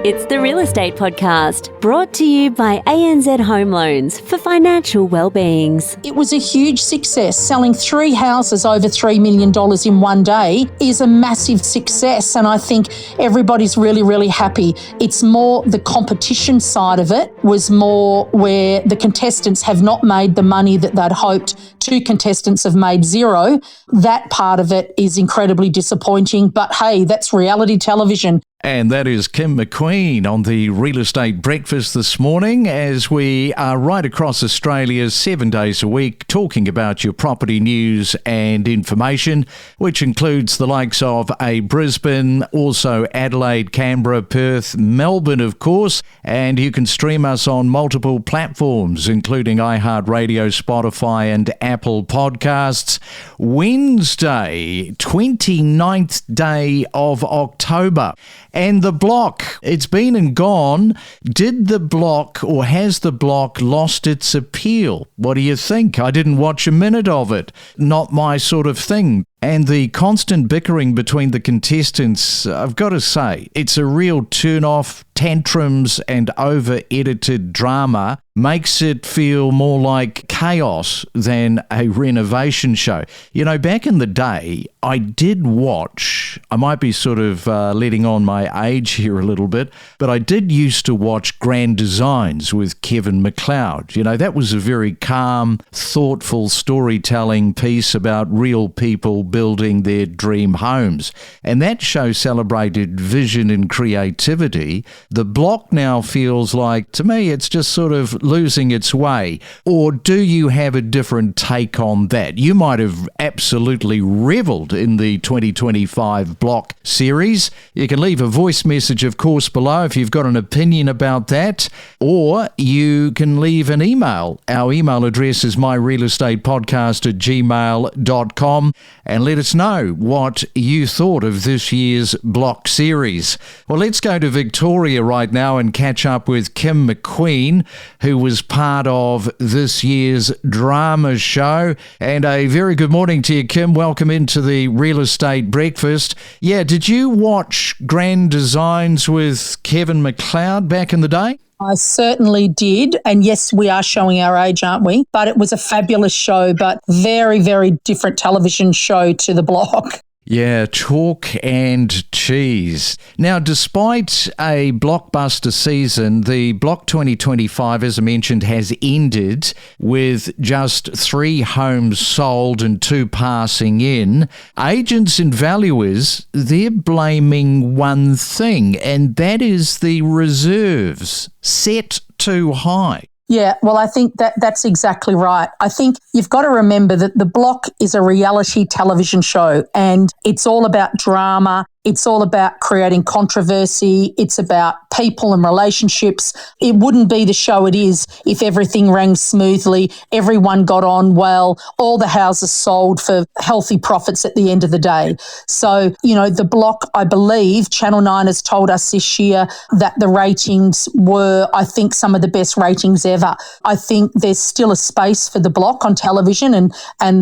It's the Real Estate Podcast, brought to you by ANZ Home Loans for financial well-beings. It was a huge success. Selling 3 houses over $3 million in one day is a massive success, and I think everybody's really, really happy. It's more the competition side of it was more where the contestants have not made the money that they'd hoped. 2 contestants have made zero. That part of it is incredibly disappointing, but hey, that's reality television. And that is Kim McQueen on the Real Estate Breakfast this morning, as we are right across Australia 7 days a week talking about your property news and information, which includes the likes of Brisbane, also Adelaide, Canberra, Perth, Melbourne, of course, and you can stream us on multiple platforms, including iHeartRadio, Spotify and Apple Podcasts. Wednesday, 29th day of October. And the block, it's been and gone. Did the block, or has the block lost its appeal? What do you think? I didn't watch a minute of it. Not my sort of thing. And the constant bickering between the contestants, I've got to say, it's a real turn-off. Tantrums and over-edited drama makes it feel more like chaos than a renovation show. You know, back in the day, I did watch, I might be sort of letting on my age here a little bit, but I did used to watch Grand Designs with Kevin McLeod. You know, that was a very calm, thoughtful storytelling piece about real people building their dream homes. And that show celebrated vision and creativity. The block now feels like, to me, it's just sort of losing its way. Or do you have a different take on that? You might have absolutely revelled in the 2025 block series. You can leave a voice message, of course, below if you've got an opinion about that, or you can leave an email. Our email address is myrealestatepodcast@gmail.com, and let us know what you thought of this year's block series. Well, let's go to Victoria right now and catch up with Kim McQueen, who was part of this year's drama show. And a very good morning to you, Kim. Welcome into the Real Estate Breakfast. Yeah, did you watch Grand Designs with Kevin McLeod back in the day? I certainly did. And yes, we are showing our age, aren't we? But it was a fabulous show, but very, very different television show to the block. Yeah, chalk and cheese. Now, despite a blockbuster season, the Block 2025, as I mentioned, has ended with just 3 homes sold and 2 passing in. Agents and valuers, they're blaming one thing, and that is the reserves set too high. Yeah, well, I think that's exactly right. I think you've got to remember that The Block is a reality television show, and it's all about drama. It's all about creating controversy. It's about people and relationships. It wouldn't be the show it is if everything ran smoothly, everyone got on well, all the houses sold for healthy profits at the end of the day. So, you know, The Block, I believe, Channel 9 has told us this year that the ratings were, I think, some of the best ratings ever. I think there's still a space for The Block on television, and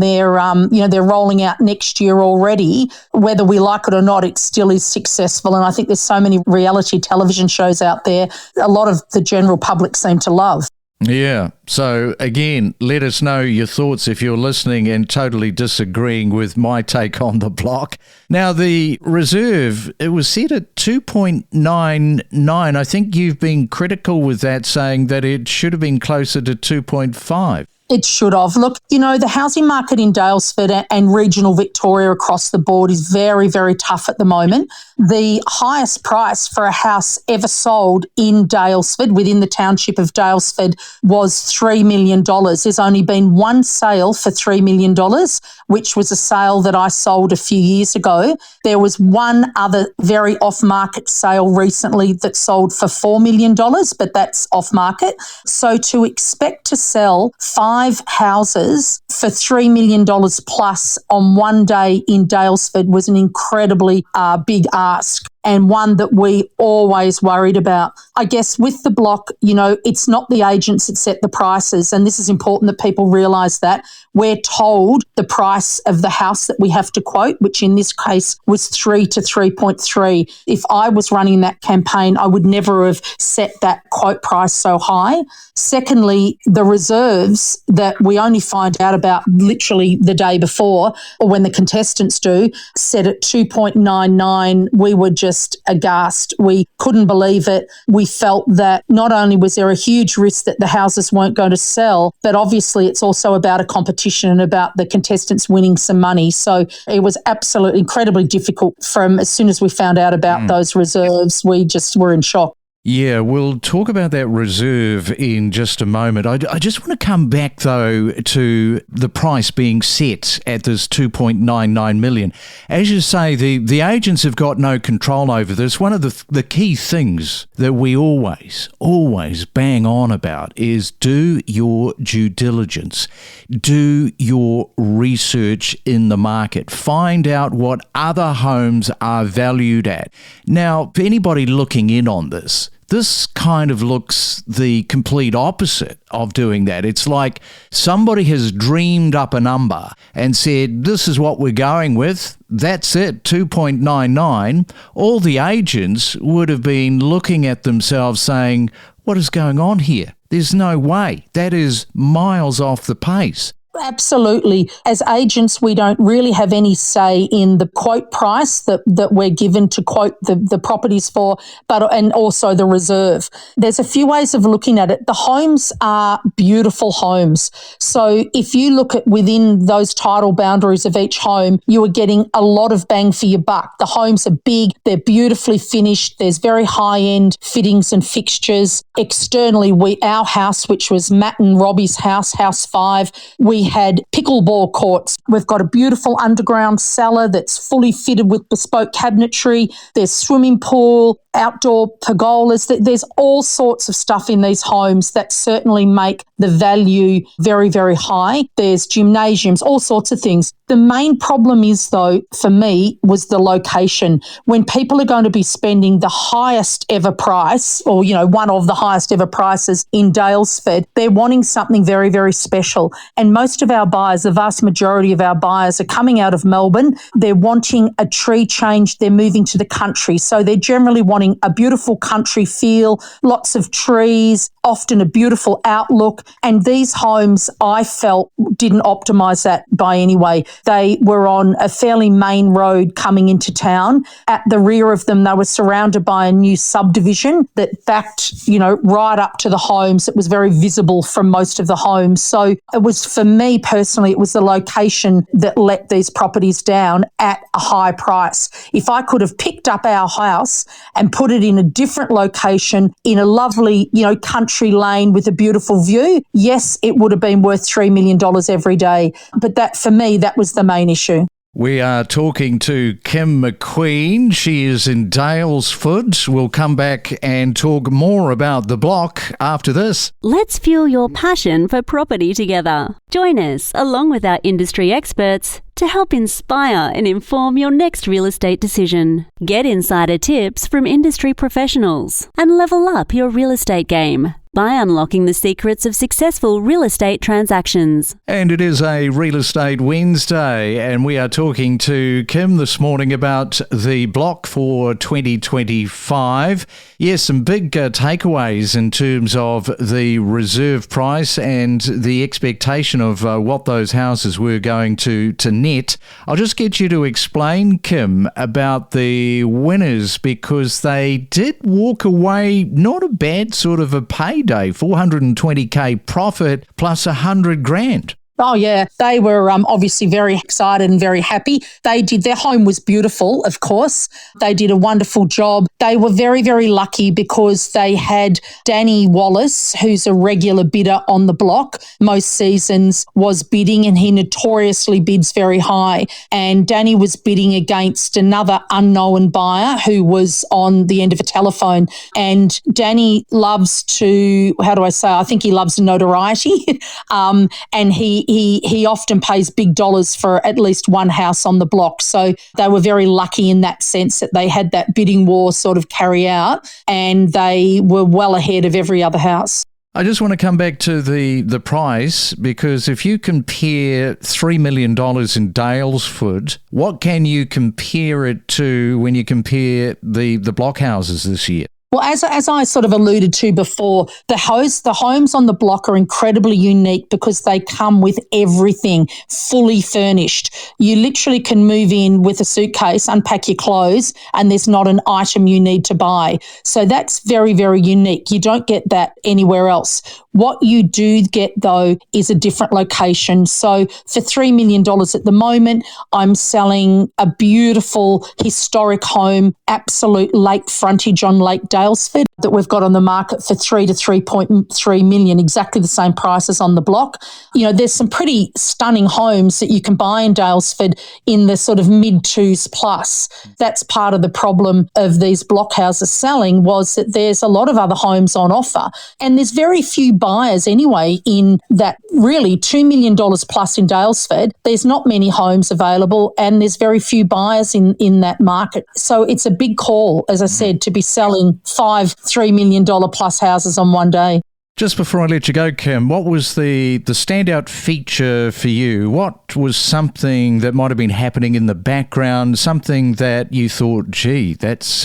they're, they're rolling out next year already. Whether we like it or not, it's still is successful, and I think there's so many reality television shows out there a lot of the general public seem to love. Yeah, so again, let us know your thoughts if you're listening and totally disagreeing with my take on The Block. Now, the reserve, it was set at 2.99. I think you've been critical with that, saying that it should have been closer to 2.5. It should have. Look, you know, the housing market in Daylesford and regional Victoria across the board is very, very tough at the moment. The highest price for a house ever sold in Daylesford, within the township of Daylesford, was $3 million. There's only been one sale for $3 million, which was a sale that I sold a few years ago. There was one other very off-market sale recently that sold for $4 million, but that's off-market. So to expect to sell 5 houses for $3 million plus on one day in Daylesford was an incredibly big ask. and one that we always worried about. I guess with the block, it's not the agents that set the prices, and this is important that people realise that. We're told the price of the house that we have to quote, which in this case was 3 to 3.3. If I was running that campaign, I would never have set that quote price so high. Secondly, the reserves that we only find out about literally the day before, or when the contestants do, set at 2.99. We were just aghast. We couldn't believe it. We felt that not only was there a huge risk that the houses weren't going to sell, but obviously it's also about a competition and about the contestants winning some money. So it was absolutely incredibly difficult from as soon as we found out about those reserves. We just were in shock. Yeah, we'll talk about that reserve in just a moment. I just want to come back, though, to the price being set at this 2.99 million. As you say, the agents have got no control over this. One of the key things that we always bang on about is do your due diligence. Do your research in the market. Find out what other homes are valued at. Now, for anybody looking in on this kind of looks the complete opposite of doing that. It's like somebody has dreamed up a number and said, this is what we're going with. That's it, 2.99. All the agents would have been looking at themselves saying, what is going on here? There's no way. That is miles off the pace. Absolutely. As agents, we don't really have any say in the quote price that we're given to quote the properties for, and also the reserve. There's a few ways of looking at it. The homes are beautiful homes. So if you look at within those title boundaries of each home, you are getting a lot of bang for your buck. The homes are big, they're beautifully finished, there's very high-end fittings and fixtures. Externally, our house, which was Matt and Robbie's house, House 5, we had pickleball courts. We've got a beautiful underground cellar that's fully fitted with bespoke cabinetry. There's swimming pool, outdoor pergolas. There's all sorts of stuff in these homes that certainly make the value very, very high. There's gymnasiums, all sorts of things. The main problem is, though, for me, was the location. When people are going to be spending the highest ever price, or, one of the highest ever prices in Daylesford, they're wanting something very, very special. And most of our buyers, the vast majority of our buyers, are coming out of Melbourne. They're wanting a tree change. They're moving to the country. So they're generally wanting a beautiful country feel, lots of trees, often a beautiful outlook. And these homes, I felt, didn't optimise that by any way. They were on a fairly main road coming into town. At the rear of them, they were surrounded by a new subdivision that backed, right up to the homes. It was very visible from most of the homes. So it was, for me personally, it was the location that let these properties down at a high price. If I could have picked up our house and put it in a different location in a lovely, country lane with a beautiful view, yes, it would have been worth $3 million every day. But that, for me, that was the main issue. We are talking to Kim McQueen. She is in Daylesford. We'll come back and talk more about the block after this. Let's fuel your passion for property together. Join us, along with our industry experts, to help inspire and inform your next real estate decision. Get insider tips from industry professionals and level up your real estate game by unlocking the secrets of successful real estate transactions. And it is a Real Estate Wednesday, and we are talking to Kim this morning about the block for 2025. Yes, some big takeaways in terms of the reserve price and the expectation of what those houses were going to net. I'll just get you to explain, Kim, about the winners, because they did walk away not a bad sort of a payday, 420k profit plus 100 grand. Oh, yeah. They were obviously very excited and very happy. Their home was beautiful, of course. They did a wonderful job. They were very, very lucky because they had Danny Wallace, who's a regular bidder on the block. Most seasons was bidding, and he notoriously bids very high. And Danny was bidding against another unknown buyer who was on the end of a telephone. And Danny loves to, I think he loves notoriety. And he he often pays big dollars for at least one house on the block. So they were very lucky in that sense that they had that bidding war sort of carry out, and they were well ahead of every other house. I just want to come back to the price, because if you compare $3 million in Daylesford, what can you compare it to when you compare the block houses this year? Well, as I sort of alluded to before, the homes on the block are incredibly unique because they come with everything fully furnished. You literally can move in with a suitcase, unpack your clothes, and there's not an item you need to buy. So that's very, very unique. You don't get that anywhere else. What you do get, though, is a different location. So for $3 million at the moment, I'm selling a beautiful historic home, absolute lake frontage on Lake Daylesford, that we've got on the market for $3 to $3.3 million, exactly the same price as on the block. You know, there's some pretty stunning homes that you can buy in Daylesford in the sort of mid-twos plus. That's part of the problem of these block houses selling, was that there's a lot of other homes on offer, and there's very few buyers anyway in that really $2 million plus in Daylesford. There's not many homes available, and there's very few buyers in that market. So it's a big call, as I said, to be selling $3 million plus houses on one day. Just before I let you go, Kim, what was the standout feature for you? What was something that might have been happening in the background, something that you thought, gee, that's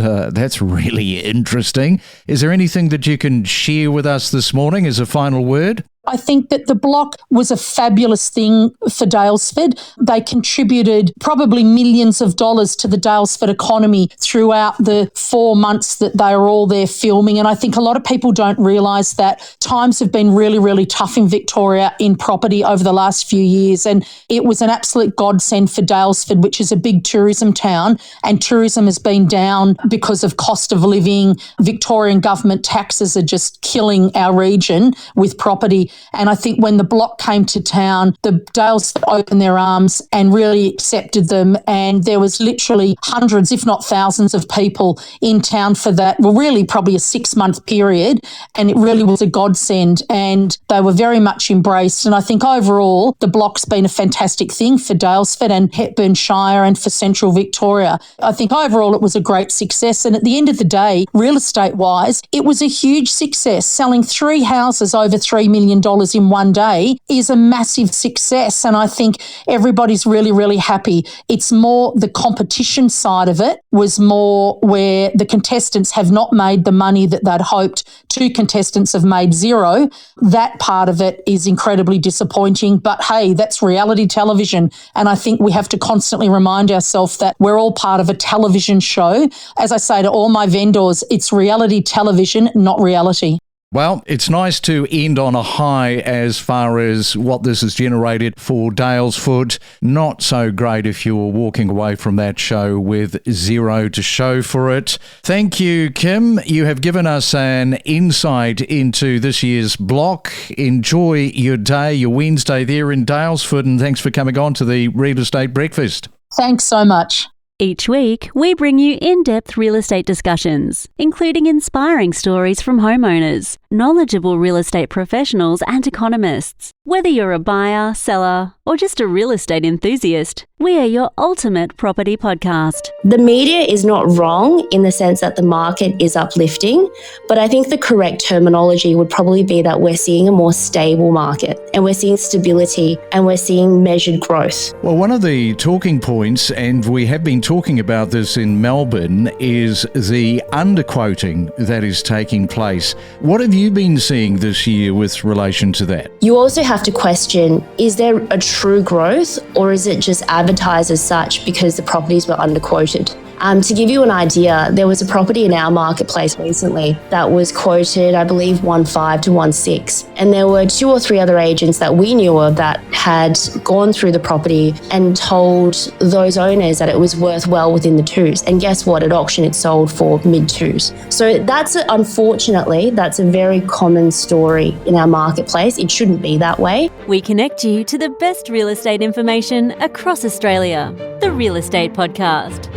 really interesting? Is there anything that you can share with us this morning as a final word? I think that the block was a fabulous thing for Daylesford. They contributed probably millions of dollars to the Daylesford economy throughout the 4 months that they were all there filming. And I think a lot of people don't realise that times have been really, really tough in Victoria in property over the last few years. And it was an absolute godsend for Daylesford, which is a big tourism town. And tourism has been down because of cost of living. Victorian government taxes are just killing our region with property. And I think when the block came to town, the Daylesford opened their arms and really accepted them. And there was literally hundreds, if not thousands of people in town for that. Well, really probably a 6-month period. And it really was a godsend. And they were very much embraced. And I think overall, the block's been a fantastic thing for Daylesford and Hepburn Shire and for Central Victoria. I think overall it was a great success. And at the end of the day, real estate-wise, it was a huge success. Selling 3 houses over $3 million in one day is a massive success. And I think everybody's really, really happy. It's more the competition side of it was more where the contestants have not made the money that they'd hoped. 2 contestants have made zero. That part of it is incredibly disappointing. But hey, that's reality television. And I think we have to constantly remind ourselves that we're all part of a television show. As I say to all my vendors, it's reality television, not reality. Well, it's nice to end on a high as far as what this has generated for Daylesford. Not so great if you're walking away from that show with zero to show for it. Thank you, Kim. You have given us an insight into this year's block. Enjoy your day, your Wednesday there in Daylesford, and thanks for coming on to the Real Estate Breakfast. Thanks so much. Each week, we bring you in-depth real estate discussions, including inspiring stories from homeowners, knowledgeable real estate professionals and economists. Whether you're a buyer, seller, or just a real estate enthusiast, we are your ultimate property podcast. The media is not wrong in the sense that the market is uplifting, but I think the correct terminology would probably be that we're seeing a more stable market and we're seeing stability and we're seeing measured growth. Well, one of the talking points, and we have been talking about this in Melbourne, is the underquoting that is taking place. What have you been seeing this year with relation to that? You also have to question, is there a true growth or is it just advertised as such because the properties were underquoted? To give you an idea, there was a property in our marketplace recently that was quoted, I believe, 1.5 to 1.6. And there were 2 or 3 other agents that we knew of that had gone through the property and told those owners that it was worth well within the 2s. And guess what? At auction, it sold for mid-2s. So unfortunately, that's a very common story in our marketplace. It shouldn't be that way. We connect you to the best real estate information across Australia. The Real Estate Podcast.